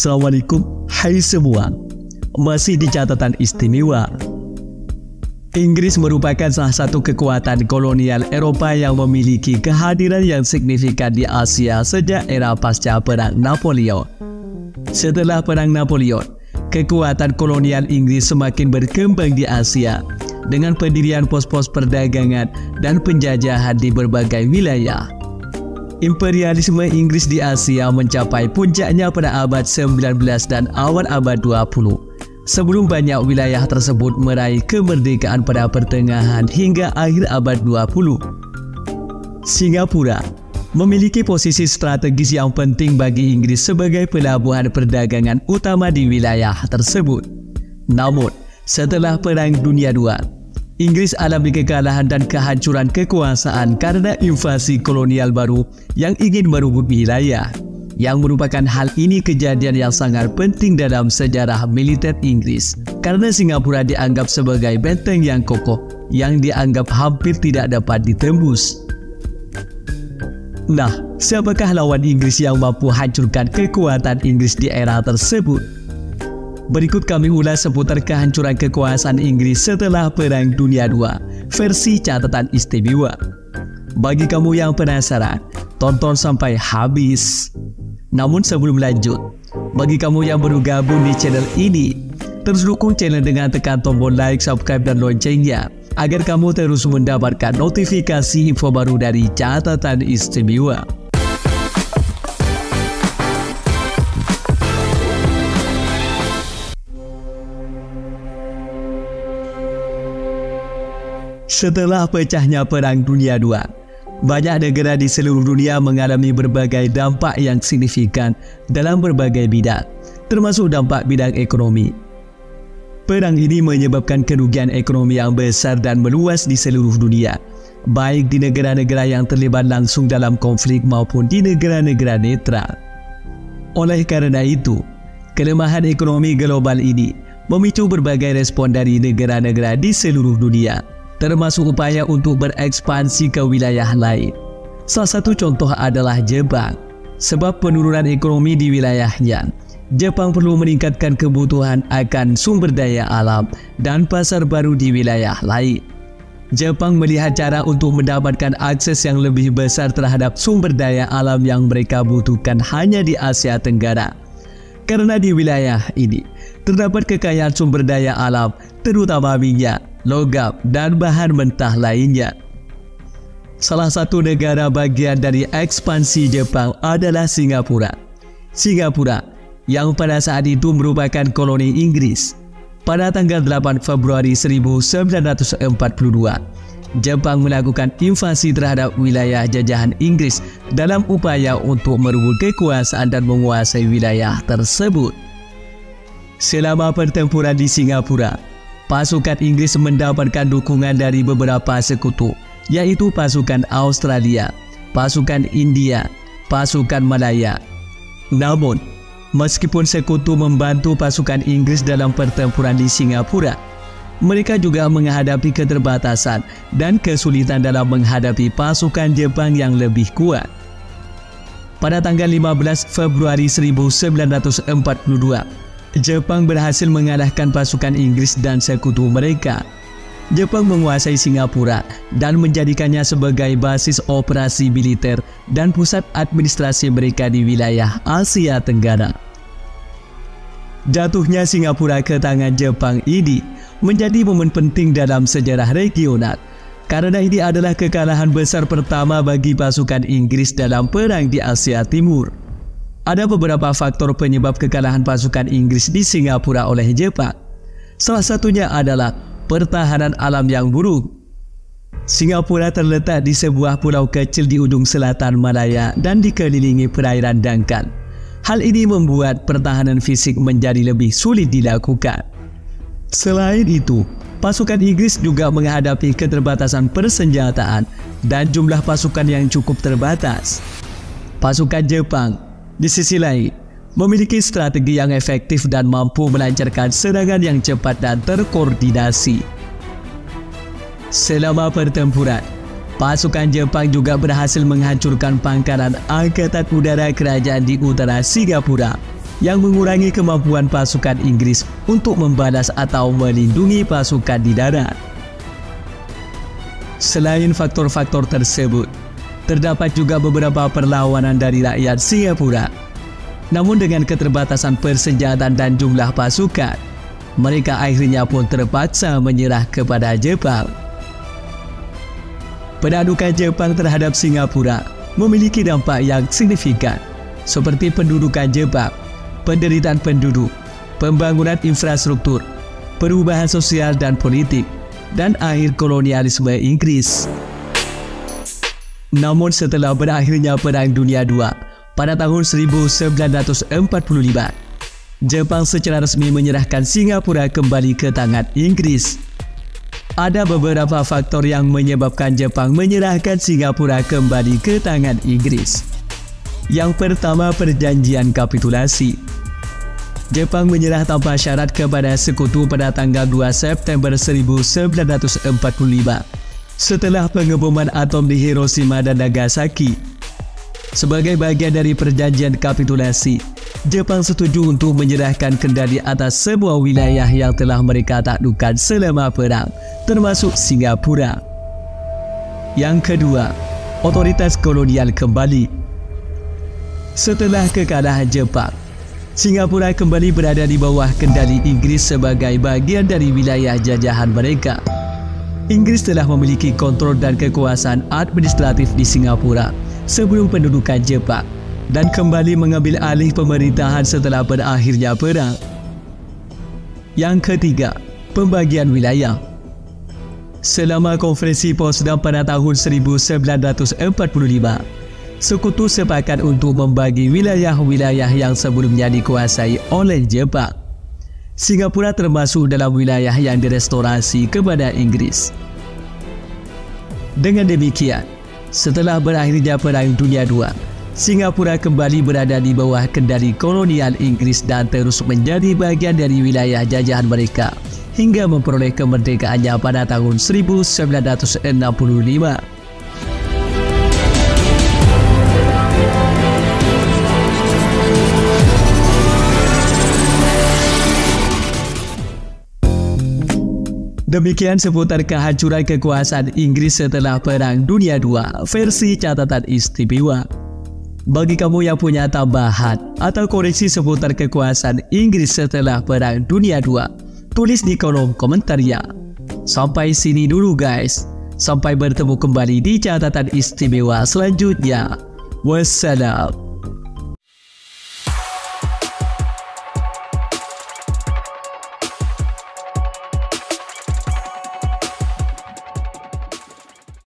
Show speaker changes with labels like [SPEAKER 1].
[SPEAKER 1] Assalamualaikum, hai semua. Masih di catatan istimewa. Inggris merupakan salah satu kekuatan kolonial Eropa yang memiliki kehadiran yang signifikan di Asia sejak era pasca Perang Napoleon. Setelah Perang Napoleon, kekuatan kolonial Inggris semakin berkembang di Asia dengan pendirian pos-pos perdagangan dan penjajahan di berbagai wilayah. Imperialisme Inggris di Asia mencapai puncaknya pada abad 19 dan awal abad 20, sebelum banyak wilayah tersebut meraih kemerdekaan pada pertengahan hingga akhir abad 20. Singapura memiliki posisi strategis yang penting bagi Inggris sebagai pelabuhan perdagangan utama di wilayah tersebut. Namun, setelah Perang Dunia II, Inggris alami kekalahan dan kehancuran kekuasaan karena invasi kolonial baru yang ingin merebut wilayah, yang merupakan hal ini kejadian yang sangat penting dalam sejarah militer Inggris karena Singapura dianggap sebagai benteng yang kokoh yang dianggap hampir tidak dapat ditembus. Nah, siapakah lawan Inggris yang mampu hancurkan kekuatan Inggris di era tersebut? Berikut kami ulas seputar kehancuran kekuasaan Inggris setelah Perang Dunia II, versi catatan istimewa. Bagi kamu yang penasaran, tonton sampai habis. Namun sebelum lanjut, bagi kamu yang baru gabung di channel ini, terus dukung channel dengan tekan tombol like, subscribe, dan loncengnya, agar kamu terus mendapatkan notifikasi info baru dari catatan istimewa. Setelah pecahnya Perang Dunia II, banyak negara di seluruh dunia mengalami berbagai dampak yang signifikan dalam berbagai bidang, termasuk dampak bidang ekonomi. Perang ini menyebabkan kerugian ekonomi yang besar dan meluas di seluruh dunia, baik di negara-negara yang terlibat langsung dalam konflik maupun di negara-negara netral. Oleh karena itu, kelemahan ekonomi global ini memicu berbagai respon dari negara-negara di seluruh dunia, termasuk upaya untuk berekspansi ke wilayah lain. Salah satu contoh adalah Jepang. Sebab penurunan ekonomi di wilayahnya, Jepang perlu meningkatkan kebutuhan akan sumber daya alam dan pasar baru di wilayah lain. Jepang melihat cara untuk mendapatkan akses yang lebih besar terhadap sumber daya alam yang mereka butuhkan hanya di Asia Tenggara. Karena di wilayah ini terdapat kekayaan sumber daya alam, terutama minyak, logam, dan bahan mentah lainnya. Salah satu negara bagian dari ekspansi Jepang adalah Singapura. Singapura yang pada saat itu merupakan koloni Inggris. Pada tanggal 8 Februari 1942, Jepang melakukan invasi terhadap wilayah jajahan Inggris dalam upaya untuk merebut kekuasaan dan menguasai wilayah tersebut. Selama pertempuran di Singapura, pasukan Inggris mendapatkan dukungan dari beberapa sekutu, yaitu pasukan Australia, pasukan India, pasukan Malaya. Namun, meskipun sekutu membantu pasukan Inggris dalam pertempuran di Singapura, mereka juga menghadapi keterbatasan dan kesulitan dalam menghadapi pasukan Jepang yang lebih kuat. Pada tanggal 15 Februari 1942, Jepang berhasil mengalahkan pasukan Inggris dan sekutu mereka. Jepang menguasai Singapura dan menjadikannya sebagai basis operasi militer dan pusat administrasi mereka di wilayah Asia Tenggara. Jatuhnya Singapura ke tangan Jepang ini menjadi momen penting dalam sejarah regional, karena ini adalah kekalahan besar pertama bagi pasukan Inggris dalam perang di Asia Timur. Ada beberapa faktor penyebab kekalahan pasukan Inggris di Singapura oleh Jepang. Salah satunya adalah pertahanan alam yang buruk. Singapura terletak di sebuah pulau kecil di ujung selatan Malaya dan dikelilingi perairan dangkal. Hal ini membuat pertahanan fisik menjadi lebih sulit dilakukan. Selain itu, pasukan Inggris juga menghadapi keterbatasan persenjataan dan jumlah pasukan yang cukup terbatas. Pasukan Jepang di sisi lain memiliki strategi yang efektif dan mampu melancarkan serangan yang cepat dan terkoordinasi. Selama pertempuran, pasukan Jepang juga berhasil menghancurkan pangkalan angkatan udara kerajaan di utara Singapura yang mengurangi kemampuan pasukan Inggris untuk membalas atau melindungi pasukan di darat. Selain faktor-faktor tersebut, terdapat juga beberapa perlawanan dari rakyat Singapura. Namun dengan keterbatasan persenjataan dan jumlah pasukan, mereka akhirnya pun terpaksa menyerah kepada Jepang. Penaklukan Jepang terhadap Singapura memiliki dampak yang signifikan, seperti pendudukan Jepang, penderitaan penduduk, pembangunan infrastruktur, perubahan sosial dan politik, dan akhir kolonialisme Inggris. Namun setelah berakhirnya Perang Dunia II pada tahun 1945, Jepang secara resmi menyerahkan Singapura kembali ke tangan Inggris. Ada beberapa faktor yang menyebabkan Jepang menyerahkan Singapura kembali ke tangan Inggris. Yang pertama, perjanjian kapitulasi. Jepang menyerah tanpa syarat kepada sekutu pada tanggal 2 September 1945 setelah pengeboman atom di Hiroshima dan Nagasaki. Sebagai bagian dari perjanjian kapitulasi, Jepang setuju untuk menyerahkan kendali atas sebuah wilayah yang telah mereka taklukkan selama perang, termasuk Singapura. Yang kedua, otoritas kolonial kembali. Setelah kekalahan Jepang, Singapura kembali berada di bawah kendali Inggris sebagai bagian dari wilayah jajahan mereka. Inggris telah memiliki kontrol dan kekuasaan administratif di Singapura sebelum pendudukan Jepang dan kembali mengambil alih pemerintahan setelah berakhirnya perang. Yang ketiga, pembagian wilayah. Selama konferensi Potsdam pada tahun 1945, Sekutu sepakat untuk membagi wilayah-wilayah yang sebelumnya dikuasai oleh Jepang. Singapura termasuk dalam wilayah yang direstorasi kepada Inggris. Dengan demikian, setelah berakhirnya Perang Dunia II, Singapura kembali berada di bawah kendali kolonial Inggris dan terus menjadi bagian dari wilayah jajahan mereka hingga memperoleh kemerdekaannya pada tahun 1965. Demikian seputar kehancuran kekuasaan Inggris setelah Perang Dunia II versi catatan istimewa. Bagi kamu yang punya tambahan atau koreksi seputar kekuasaan Inggris setelah Perang Dunia II, tulis di kolom komentar ya. Sampai sini dulu guys. Sampai bertemu kembali di catatan istimewa selanjutnya. Wassalam.